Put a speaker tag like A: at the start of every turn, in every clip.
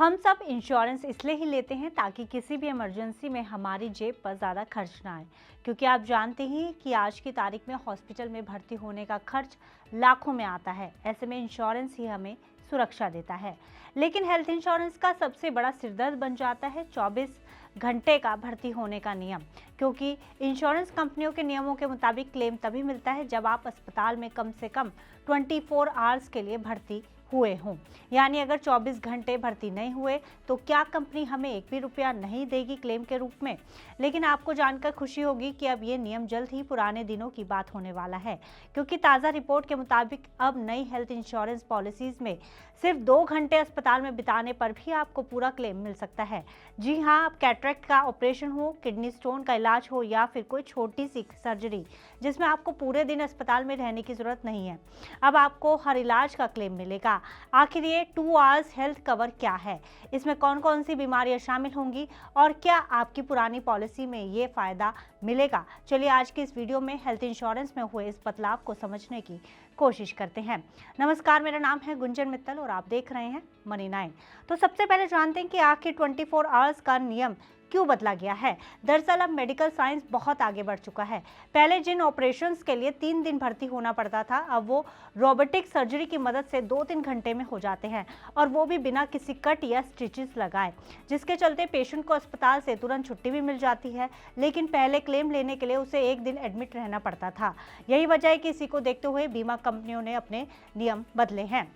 A: हम सब इंश्योरेंस इसलिए ही लेते हैं ताकि किसी भी इमरजेंसी में हमारी जेब पर ज़्यादा खर्च ना आए, क्योंकि आप जानते ही कि आज की तारीख में हॉस्पिटल में भर्ती होने का खर्च लाखों में आता है। ऐसे में इंश्योरेंस ही हमें सुरक्षा देता है। लेकिन हेल्थ इंश्योरेंस का सबसे बड़ा सिरदर्द बन जाता है 24 घंटे का भर्ती होने का नियम, क्योंकि इंश्योरेंस कंपनियों के नियमों के मुताबिक क्लेम तभी मिलता है जब आप अस्पताल में कम से कम 24 आवर्स के लिए भर्ती हुए हों। यानी अगर 24 घंटे भर्ती नहीं हुए तो क्या कंपनी हमें एक भी रुपया नहीं देगी क्लेम के रूप में। लेकिन आपको जानकर खुशी होगी कि अब ये नियम जल्द ही पुराने दिनों की बात होने वाला है, क्योंकि ताज़ा रिपोर्ट के मुताबिक अब नई हेल्थ इंश्योरेंस पॉलिसीज में सिर्फ 2 घंटे अस्पताल में बिताने पर भी आपको पूरा क्लेम मिल सकता है। जी हाँ, अब कैटरेक्ट का ऑपरेशन हो, किडनी स्टोन का इलाज हो या फिर कोई छोटी सी सर्जरी जिसमें आपको पूरे दिन अस्पताल में रहने की जरूरत नहीं है, अब आपको हर इलाज का क्लेम मिलेगा। आखिर ये 2 आवर्स हेल्थ कवर क्या है, इसमें कौन कौन सी बीमारियां शामिल होंगी और क्या आपकी पुरानी पॉलिसी में ये फायदा मिलेगा? चलिए आज की इस वीडियो में हेल्थ इंश्योरेंस में हुए इस बदलाव को समझने की कोशिश करते हैं। नमस्कार, मेरा नाम है गुंजन मित्तल और आप देख रहे हैं मनी 9। तो सबसे पहले जानते हैं कि आखिर 24 आवर्स का नियम क्यों बदला गया है। दरअसल अब मेडिकल साइंस बहुत आगे बढ़ चुका है। पहले जिन ऑपरेशंस के लिए 3 दिन भर्ती होना पड़ता था, अब वो रोबोटिक सर्जरी की मदद से 2-3 घंटे में हो जाते हैं, और वो भी बिना किसी कट या स्टिचेस लगाए, जिसके चलते पेशेंट को अस्पताल से तुरंत छुट्टी भी मिल जाती है। लेकिन पहले क्लेम लेने के लिए उसे 1 दिन एडमिट रहना पड़ता था। यही वजह है कि इसी को देखते हुए बीमा कंपनियों ने अपने नियम बदले हैं।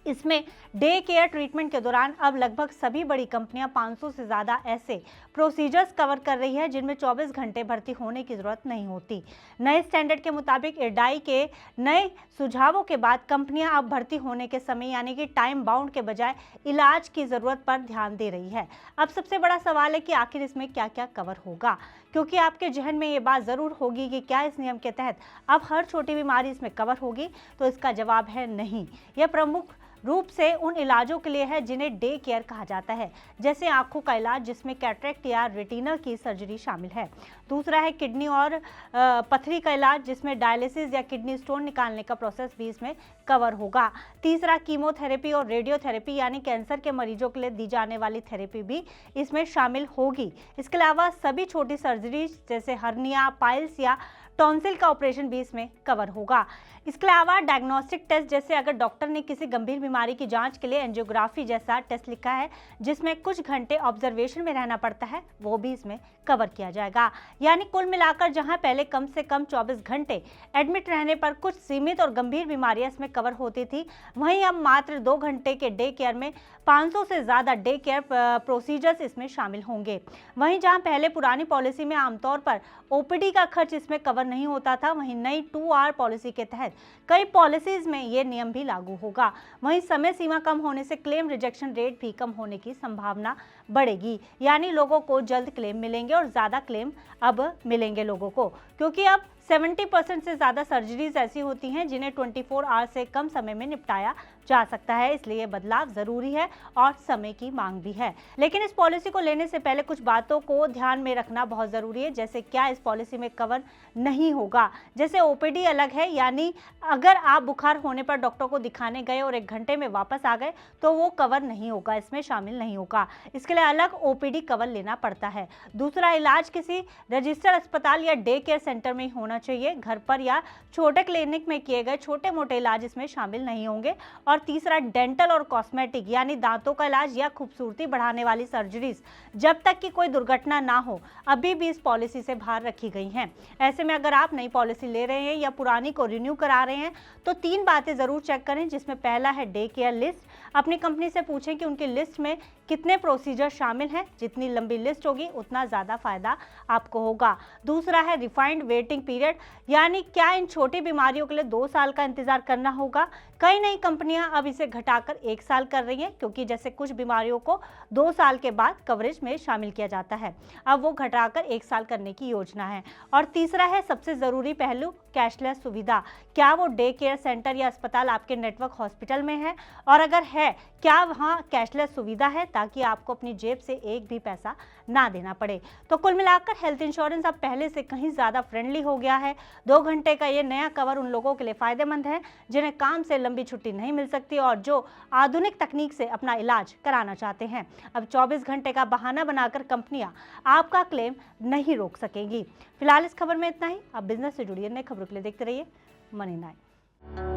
A: इसमें डे केयर ट्रीटमेंट के दौरान अब लगभग सभी बड़ी कंपनियां 500 से ज़्यादा ऐसे प्रोसीजर्स कवर कर रही है जिनमें 24 घंटे भर्ती होने की ज़रूरत नहीं होती। नए स्टैंडर्ड के मुताबिक इरडाई के नए सुझावों के बाद कंपनियां अब भर्ती होने के समय यानी कि टाइम बाउंड के बजाय इलाज की ज़रूरत पर ध्यान दे रही है। अब सबसे बड़ा सवाल है कि आखिर इसमें क्या क्या कवर होगा, क्योंकि आपके जहन में ये बात ज़रूर होगी कि क्या इस नियम के तहत अब हर छोटी बीमारी इसमें कवर होगी। तो इसका जवाब है नहीं। यह प्रमुख रूप से उन इलाजों के लिए है जिन्हें डे केयर कहा जाता है, जैसे आंखों का इलाज जिसमें कैटरेक्ट या रेटिना की सर्जरी शामिल है। दूसरा है किडनी और पथरी का इलाज जिसमें डायलिसिस या किडनी स्टोन निकालने का प्रोसेस भी इसमें कवर होगा। तीसरा कीमोथेरेपी और रेडियोथेरेपी यानी कैंसर के मरीजों के लिए दी जाने वाली थेरेपी भी इसमें शामिल होगी। इसके अलावा सभी छोटी सर्जरी जैसे हर्निया, पाइल्स या टॉन्सिल का ऑपरेशन भी इसमें कवर होगा। इसके अलावा डायग्नोस्टिक टेस्ट जैसे अगर डॉक्टर ने किसी गंभीर बीमारी की जांच के लिए एंजियोग्राफी जैसा टेस्ट लिखा है जिसमें कुछ घंटे ऑब्जर्वेशन में रहना पड़ता है, वो भी इसमें कवर किया जाएगा। यानी कुल मिलाकर जहां पहले कम से कम 24 घंटे एडमिट रहने पर कुछ सीमित और गंभीर बीमारियां इसमें कवर होती थी, वहीं अब मात्र 2 घंटे के डे केयर में 500 से ज़्यादा डे केयर प्रोसीजर्स इसमें शामिल होंगे। वहीं जहां पहले पुरानी पॉलिसी में आमतौर पर ओपीडी का खर्च इसमें कवर नहीं होता था, वहीं नई 2 आवर पॉलिसी के तहत कई पॉलिसीज में ये नियम भी लागू होगा। वहीं समय सीमा कम होने से क्लेम रिजेक्शन रेट भी कम होने की संभावना बढ़ेगी, यानी लोगों को जल्द क्लेम मिलेंगे और ज़्यादा क्लेम अब मिलेंगे लोगों को, क्योंकि अब 70% से ज़्यादा सर्जरीज ऐसी होती हैं जिन्हें 24 आवर से कम समय में निपटाया जा सकता है। इसलिए बदलाव ज़रूरी है और समय की मांग भी है। लेकिन इस पॉलिसी को लेने से पहले कुछ बातों को ध्यान में रखना बहुत ज़रूरी है, जैसे क्या इस पॉलिसी में कवर नहीं होगा। जैसे ओपीडी अलग है, यानी अगर आप बुखार होने पर डॉक्टर को दिखाने गए और 1 घंटे में वापस आ गए तो वो कवर नहीं होगा, इसमें शामिल नहीं होगा। इसके लिए अलग ओपीडी कवर लेना पड़ता है। दूसरा, इलाज किसी रजिस्टर्ड अस्पताल या डे केयर सेंटर में होना चाहिए। घर पर या छोटे क्लिनिक में किए गए छोटे मोटे इलाज इसमें शामिल नहीं होंगे। और तीसरा, डेंटल और कॉस्मेटिक यानी दांतों का इलाज या खूबसूरती बढ़ाने वाली सर्जरीज जब तक कि कोई दुर्घटना ना हो अभी भी इस पॉलिसी से बाहर रखी गई हैं। ऐसे में अगर आप नई पॉलिसी ले रहे हैं या पुरानी को रिन्यू करा रहे हैं तो 3 बातें जरूर चेक करें, जिसमें पहला है डे केयर लिस्ट। अपनी कंपनी से पूछें कि उनकी लिस्ट में कितने प्रोसीजर शामिल हैं। जितनी लंबी लिस्ट होगी उतना ज़्यादा फायदा आपको होगा। दूसरा है रिफाइंड वेटिंग पीरियड, यानी क्या इन छोटी बीमारियों के लिए 2 साल का इंतजार करना होगा। कई नई कंपनियां अब इसे घटाकर 1 साल कर रही हैं, क्योंकि जैसे कुछ बीमारियों को 2 साल के बाद कवरेज में शामिल किया जाता है, अब वो घटाकर 1 साल करने की योजना है। और तीसरा है सबसे ज़रूरी पहलू, कैशलेस सुविधा, क्या वो डे केयर सेंटर या अस्पताल आपके नेटवर्क हॉस्पिटल में है, और अगर है क्या वहाँ कैशलेस सुविधा है ताकि आपको अपनी जेब से एक भी पैसा ना देना पड़े। तो कुल मिलाकर हेल्थ इंश्योरेंस अब पहले से कहीं ज़्यादा फ्रेंडली हो गया है। 2 घंटे का ये नया कवर उन लोगों के लिए फ़ायदेमंद है जिन्हें काम से लंबी छुट्टी नहीं मिल सकती और जो आधुनिक तकनीक से अपना इलाज कराना चाहते हैं। अब 24 घंटे का बहाना बनाकर कंपनियां आपका क्लेम नहीं रोक सकेंगी। फिलहाल इस खबर में इतना ही। आप बिजनेस से जुड़ी अन्य खबरों के लिए देखते रहिए मनी 9।